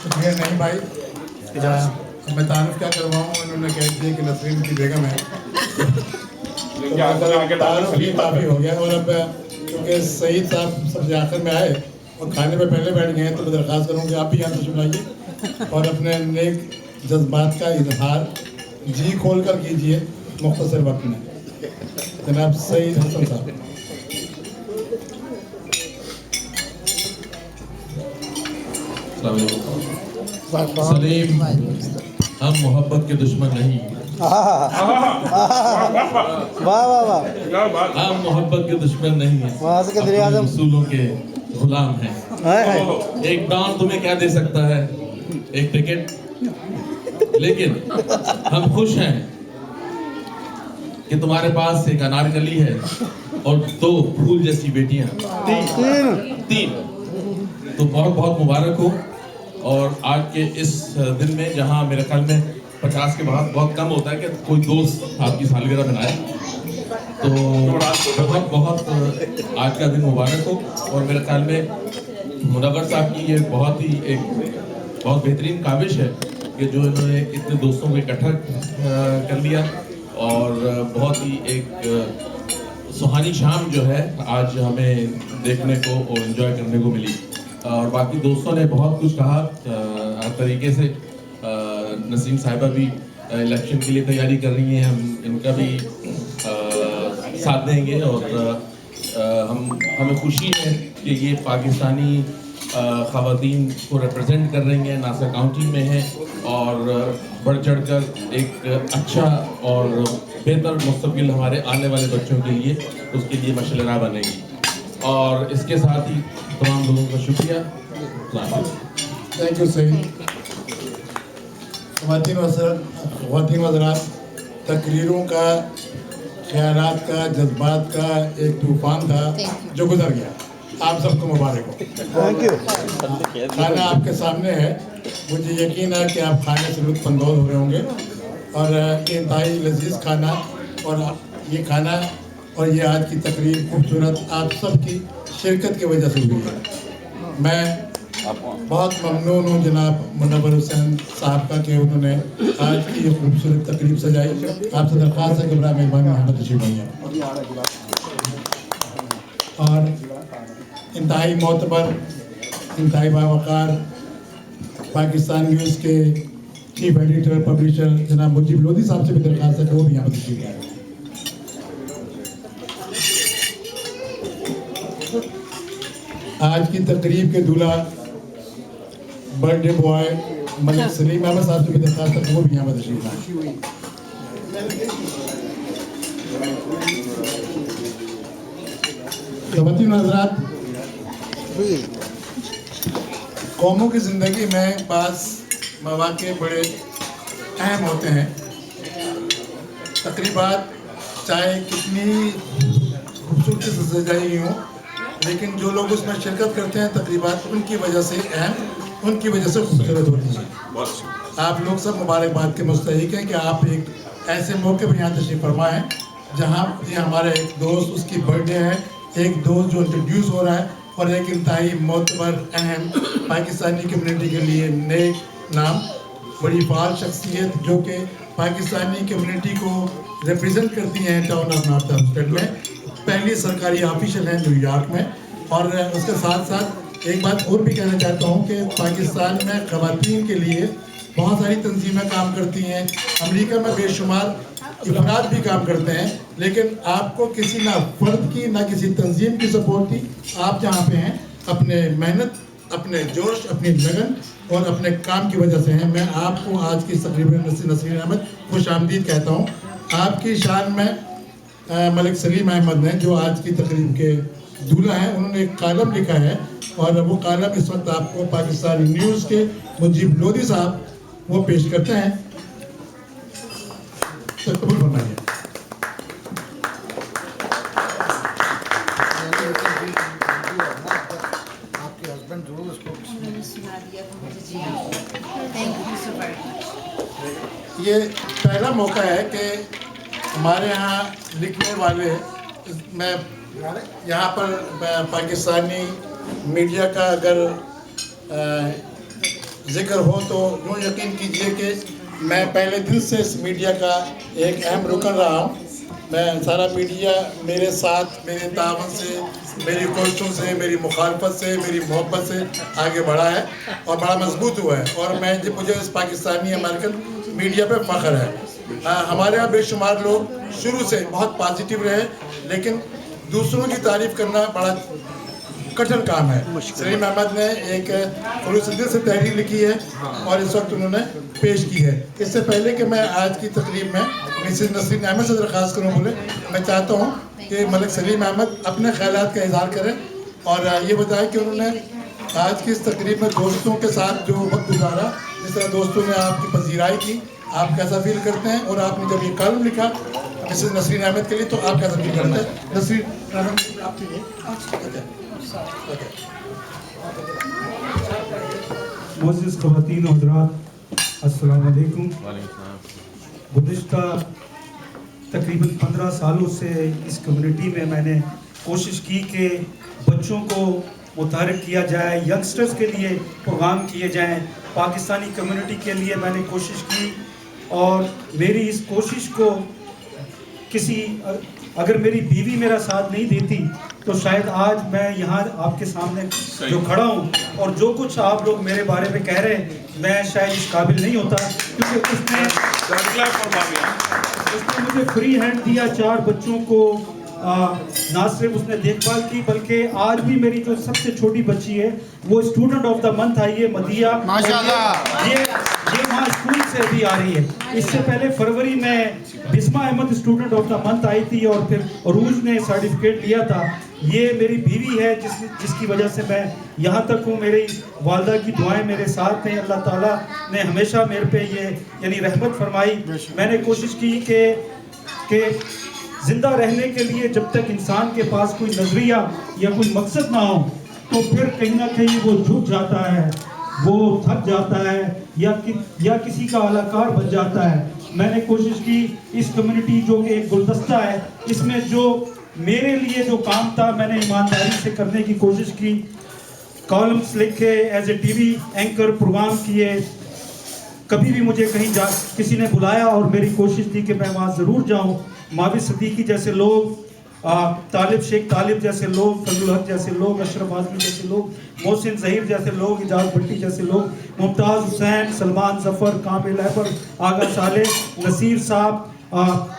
شکریہ نہیں بھائی، میں تعارف کیا کرواؤں، انہوں نے کہہ دیا کہ نسرین کی بیگم ہے، تعارف بھی کافی ہو گیا. اور اب کیونکہ سعید صاحب سب سے آخر میں آئے اور کھانے پہ پہلے بیٹھ گئے ہیں، تو میں درخواست کروں کہ آپ بھی یہاں تشریف لائیے اور اپنے نیک جذبات کا اظہار جی کھول کر کیجیے مختصر وقت میں. جناب سعید حسن صاحب. السلام علیکم. سلیم، ہم محبت کے دشمن نہیں ہیں. ہم محبت کے دشمن نہیں ہیں، اپنے اصولوں کے غلام ہیں. ایک ڈان تمہیں کیا دے سکتا ہے؟ ایک ٹکٹ. لیکن ہم خوش ہیں کہ تمہارے پاس ایک انارکلی ہے اور 2 پھول جیسی بیٹیاں. 3. تو بہت بہت مبارک ہو. اور آج کے اس دن میں جہاں میرے خیال میں 50 کے بعد بہت کم ہوتا ہے کہ کوئی دوست آپ کی سالگرہ منائے، تو بہت بہت آج کا دن مبارک ہو. اور میرے خیال میں منور صاحب کی یہ بہت ہی ایک بہت بہترین کاوش ہے کہ جو انہوں نے اتنے دوستوں کو اکٹھا کر لیا اور بہت ہی ایک سہانی شام جو ہے آج ہمیں دیکھنے کو اور انجوائے کرنے کو ملی. اور باقی دوستوں نے بہت کچھ کہا ہر طریقے سے. نسیم صاحبہ بھی الیکشن کے لیے تیاری کر رہی ہیں، ہم ان کا بھی ساتھ دیں گے. اور ہمیں خوشی ہے کہ یہ پاکستانی خواتین کو ریپرزینٹ کر رہی ہیں، ناسا کاؤنٹی میں ہیں اور بڑھ چڑھ کر ایک اچھا اور بہتر مستقبل ہمارے آنے والے بچوں کے لیے اس کے لیے مشعل راہ بنے گی. اور اس کے ساتھ ہی تمام لوگوں کا شکریہ. تھینک یو سعید. خواتین و حضرات، تقریروں کا، خیالات کا، جذبات کا ایک طوفان تھا جو گزر گیا. آپ سب کو مبارک ہو. کھانا آپ کے سامنے ہے، مجھے یقین ہے کہ آپ کھانے سے لطف اندوز ہو رہے ہوں گے. اور یہ انتہائی لذیذ کھانا اور یہ کھانا اور یہ آج کی تقریر خوبصورت آپ سب کی شرکت کی وجہ سے ہوئی ہے. میں بہت ممنون ہوں جناب منور حسین صاحب کا کہ انہوں نے آج کی یہ خوبصورت تقریب سجائی. آپ سے درخواست ہے کہ برائے مہربانی یہاں پر تشریف لائیے. اور انتہائی معتبر، انتہائی باوقار پاکستان نیوز کے چیف ایڈیٹر پبلشر جناب مجیب لودھی صاحب سے بھی درخواست ہے کہ وہ بھی یہاں پر تشریف لائیں. آج کی تقریب کے دولہا برتھ ڈے بوائے ملک سلیم احمد صاحب سے بھی درخواست ہے کہ وہ بھی یہاں پر تشریف لائیں. خواتین و حضرات، قوموں کی زندگی میں بعض مواقع بڑے اہم ہوتے ہیں. تقریبات چاہے کتنی خوبصورتی سے سجائی گئی ہوں، لیکن جو لوگ اس میں شرکت کرتے ہیں تقریبات ان کی وجہ سے اہم، ان کی وجہ سے خوبصورت ہوتی ہیں. آپ لوگ سب مبارکباد کے مستحق ہیں کہ آپ ایک ایسے موقع پر یہاں تشریف فرما ہے جہاں یہ ہمارا ایک دوست، اس کی برتھ ڈے ہے، ایک دوست جو انٹروڈیوس ہو رہا ہے اور ایک انتہائی معتبر اہم پاکستانی کمیونٹی کے لیے نیک نام، بڑی فعال شخصیت جو کہ پاکستانی کمیونٹی کو ریپرزینٹ کرتی ہیں ٹاؤن آف نارتھ ہیمپٹن میں، پہلی سرکاری آفیشل ہیں نیو یارک میں. اور اس کے ساتھ ساتھ ایک بات اور بھی کہنا چاہتا ہوں کہ پاکستان میں خواتین کے لیے بہت ساری تنظیمیں کام کرتی ہیں، امریکہ میں بے شمار افراد بھی کام کرتے ہیں، لیکن آپ کو کسی نہ فرد کی نہ کسی تنظیم کی سپورٹ کی. آپ جہاں پہ ہیں اپنے محنت، اپنے جوش، اپنی لگن اور اپنے کام کی وجہ سے ہیں. میں آپ کو آج کی تقریباً نسرین احمد خوش آمدید کہتا ہوں. آپ کی شان میں ملک سلیم احمد نے جو آج کی تقریب کے دولہا ہیں، انہوں نے ایک کالم لکھا ہے اور وہ کالم اس وقت آپ کو پاکستانی نیوز کے مجیب لودھی صاحب وہ پیش کرتے ہیں. قبول فرمائیے. یہ پہلا موقع ہے کہ ہمارے ہاں لکھنے والے، میں یہاں پر پاکستانی میڈیا کا اگر ذکر ہو تو یوں یقین کیجئے کہ میں پہلے دن سے اس میڈیا کا ایک اہم رکن رہا ہوں. میں سارا میڈیا میرے ساتھ، میرے تعاون سے، میری کوششوں سے، میری مخالفت سے، میری محبت سے آگے بڑھا ہے اور بڑا مضبوط ہوا ہے. اور مجھے اس پاکستانی امریکن میڈیا پہ فخر ہے. ہمارے یہاں بے شمار لوگ شروع سے بہت پازیٹیو رہے، لیکن دوسروں کی تعریف کرنا بڑا کٹھن کام ہے. سلیم احمد نے ایک خلوص دل سے تحریر لکھی ہے اور اس وقت انہوں نے پیش کی ہے. اس سے پہلے کہ میں آج کی تقریب میں مسز نسرین احمد سے درخواست کروں بولے، میں چاہتا ہوں کہ ملک سلیم احمد اپنے خیالات کا اظہار کریں اور یہ بتائیں کہ انہوں نے آج کی اس تقریب میں دوستوں کے ساتھ جو وقت گزارا، جس طرح دوستوں نے آپ کی پذیرائی کی، آپ کیسا فیل کرتے ہیں. اور آپ نے جب یہ کالم لکھا مسز نسرین احمد کے لیے تو آپ کیسا فیل کرتے ہیں؟ نسرین احمد آپ کے لیے. معزز خواتین و حضرات، السلام علیکم. گزشتہ تقریباً 15 سالوں سے اس کمیونٹی میں نے کوشش کی کہ بچوں کو متحرک کیا جائے، ینگسٹرز کے لیے پروگرام کیے جائیں. پاکستانی کمیونٹی کے لیے میں نے کوشش کی اور میری اس کوشش کو اگر میری بیوی میرا ساتھ نہیں دیتی تو شاید آج میں یہاں آپ کے سامنے جو کھڑا ہوں اور جو کچھ آپ لوگ میرے بارے میں کہہ رہے ہیں میں شاید اس قابل نہیں ہوتا، کیونکہ اس نے مجھے فری ہینڈ دیا. 4 بچوں کو نہ صرف اس نے دیکھ بھال کی بلکہ آج بھی میری جو سب سے چھوٹی بچی ہے وہ اسٹوڈنٹ آف دا منتھ آئی ہے، مدیہ. یہ وہاں اسکول سے بھی آ رہی ہے. اس سے پہلے فروری میں Bisma Ahmed student of the month آئی تھی اور پھر عروج نے سرٹیفکیٹ لیا تھا. یہ میری بیوی ہے جس کی وجہ سے میں یہاں تک ہوں. میری والدہ کی دعائیں میرے ساتھ ہیں. اللہ تعالیٰ نے ہمیشہ میرے پہ یعنی رحمت فرمائی. میں نے کوشش کی کہ زندہ رہنے کے لیے جب تک انسان کے پاس کوئی نظریہ یا کوئی مقصد نہ ہو تو پھر کہیں نہ کہیں وہ جھک جاتا ہے، وہ تھک جاتا ہے یا کسی کا اہلکار بن جاتا ہے. میں نے کوشش کی اس کمیونٹی جو کہ ایک گلدستہ ہے، اس میں جو میرے لیے جو کام تھا میں نے ایمانداری سے کرنے کی کوشش کی. کالمز لکھے، as a TV anchor programme کیے. کبھی بھی مجھے کہیں کسی نے بلایا اور میری کوشش تھی کہ میں وہاں ضرور جاؤں. ماوی صدیقی جیسے لوگ، طالب شیخ طالب جیسے لوگ، فضل الحق جیسے لوگ، اشرف اعظمی جیسے لوگ، محسن ظہیر جیسے لوگ، اعجاز بھٹی جیسے لوگ، ممتاز حسین، سلمان ظفر، کامل احبر، آغا صالح، نصیر صاحب،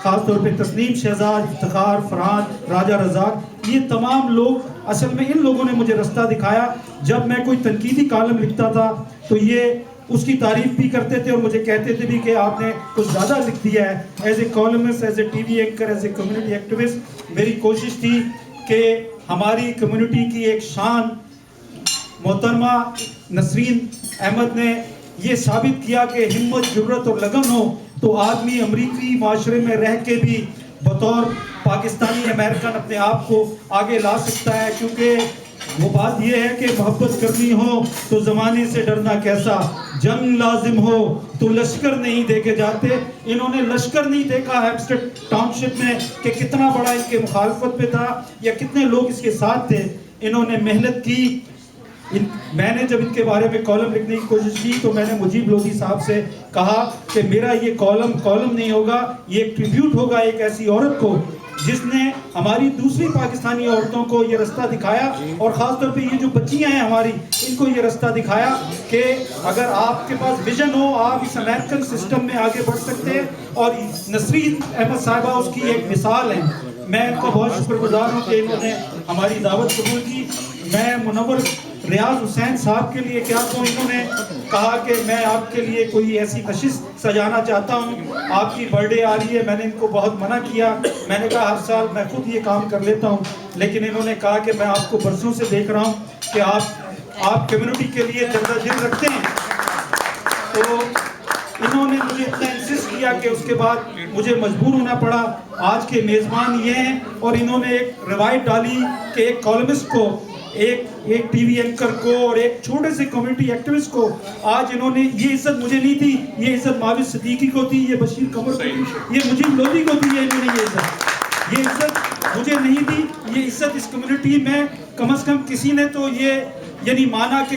خاص طور پہ تسنیم شہزاد، افتخار، فرحان، راجہ رزاق، یہ تمام لوگ اصل میں ان لوگوں نے مجھے رستہ دکھایا. جب میں کوئی تنقیدی کالم لکھتا تھا تو یہ اس کی تعریف بھی کرتے تھے اور مجھے کہتے تھے بھی کہ آپ نے کچھ زیادہ لکھ دیا ہے. As a columnist, as a TV anchor, as a community activist میری کوشش تھی کہ ہماری کمیونٹی کی ایک شان محترمہ نسرین احمد نے یہ ثابت کیا کہ ہمت، جرت اور لگن ہو تو آدمی امریکی معاشرے میں رہ کے بھی بطور پاکستانی امریکن اپنے آپ کو آگے لا سکتا ہے. کیونکہ وہ بات یہ ہے کہ محبت کرنی ہو تو زمانے سے ڈرنا کیسا، جنگ لازم ہو تو لشکر نہیں دیکھے جاتے. انہوں نے لشکر نہیں دیکھا ہیمسٹر ٹاؤن شپ میں کہ کتنا بڑا ان کے مخالفت پہ تھا یا کتنے لوگ اس کے ساتھ تھے. انہوں نے محنت کی. میں نے جب ان کے بارے میں کالم لکھنے کی کوشش کی تو میں نے مجیب لودھی صاحب سے کہا کہ میرا یہ کالم نہیں ہوگا، یہ ایک ٹریبیوٹ ہوگا ایک ایسی عورت کو جس نے ہماری دوسری پاکستانی عورتوں کو یہ رستہ دکھایا اور خاص طور پہ یہ جو بچیاں ہیں ہماری، ان کو یہ رستہ دکھایا کہ اگر آپ کے پاس ویژن ہو آپ اس امریکن سسٹم میں آگے بڑھ سکتے ہیں. اور نسرین احمد صاحبہ اس کی ایک مثال ہے. میں ان کا بہت شکر گزار ہوں کہ انہوں نے ہماری دعوت قبول کی. میں منور ریاض حسین صاحب کے لیے کیا تو انہوں نے کہا کہ میں آپ کے لیے کوئی ایسی نشست سجانا چاہتا ہوں، آپ کی برتھ ڈے آ رہی ہے. میں نے ان کو بہت منع کیا. میں نے کہا ہر سال میں خود یہ کام کر لیتا ہوں، لیکن انہوں نے کہا کہ میں آپ کو برسوں سے دیکھ رہا ہوں کہ آپ کمیونٹی کے لیے جردہ دل رکھتے ہیں. تو انہوں نے مجھے اتنا انسسٹ کیا کہ اس کے بعد مجھے مجبور ہونا پڑا. آج کے میزبان یہ ہیں اور انہوں نے ایک روایت ڈالی کہ ایک کالمسٹ کو، ایک ٹی وی اینکر کو اور ایک چھوٹے سے کمیونٹی ایکٹیوسٹ کو آج انہوں نے یہ عزت مجھے نہیں تھی، یہ عزت ماوی صدیقی کو تھی، یہ بشیر قمر کو تھی، یہ مجیب لودھی کو تھی. انہوں نے یہ عزت مجھے نہیں دی. یہ عزت اس کمیونٹی میں کم از کم کسی نے تو یہ یعنی مانا کہ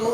2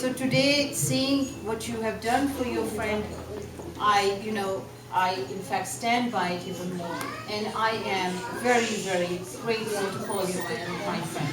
So today, seeing what you have done for your friend, I in fact stand by it even more, and I am very, very grateful to call you my friend.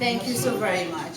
Thank you so very much.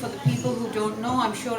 for the people who don't know. I'm sure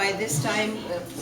by this time.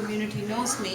community knows me.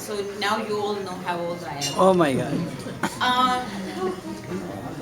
so now you all know how old I am. Oh my God.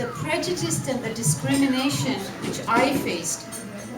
the prejudice and the discrimination which I faced,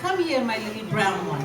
come here my little brown one.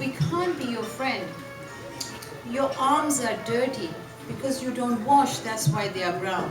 we can't be your friend. Your arms are dirty because you don't wash, that's why they are brown.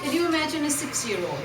Can you imagine a 6-year-old?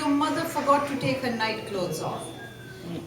your mother forgot to take her night clothes off.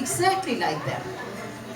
exactly like that.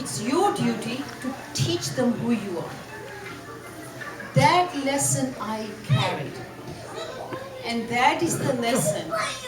it's your duty to teach them who you are. That lesson I carried. And that is the lesson.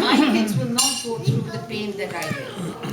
my kids will not go through the pain that I did.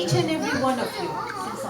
each and every one of you.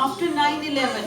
after 9/11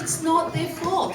it's not their fault.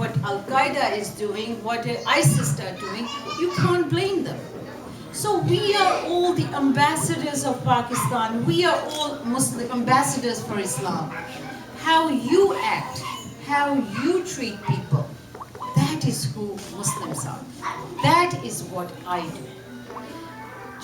what Al-Qaeda is doing, what ISIS are doing, you can't blame them. So we are all the ambassadors of Pakistan. We are all Muslim ambassadors for Islam. How you act, how you treat people, that is who Muslims are. That is what I do.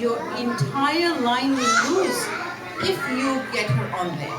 your entire line will lose if you get her on there.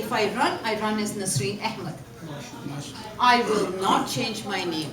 if I run as Nasreen Ahmed. I will not change my name.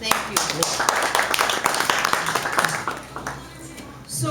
thank you. So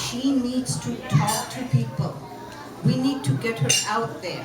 she needs to talk to people. We need to get her out there.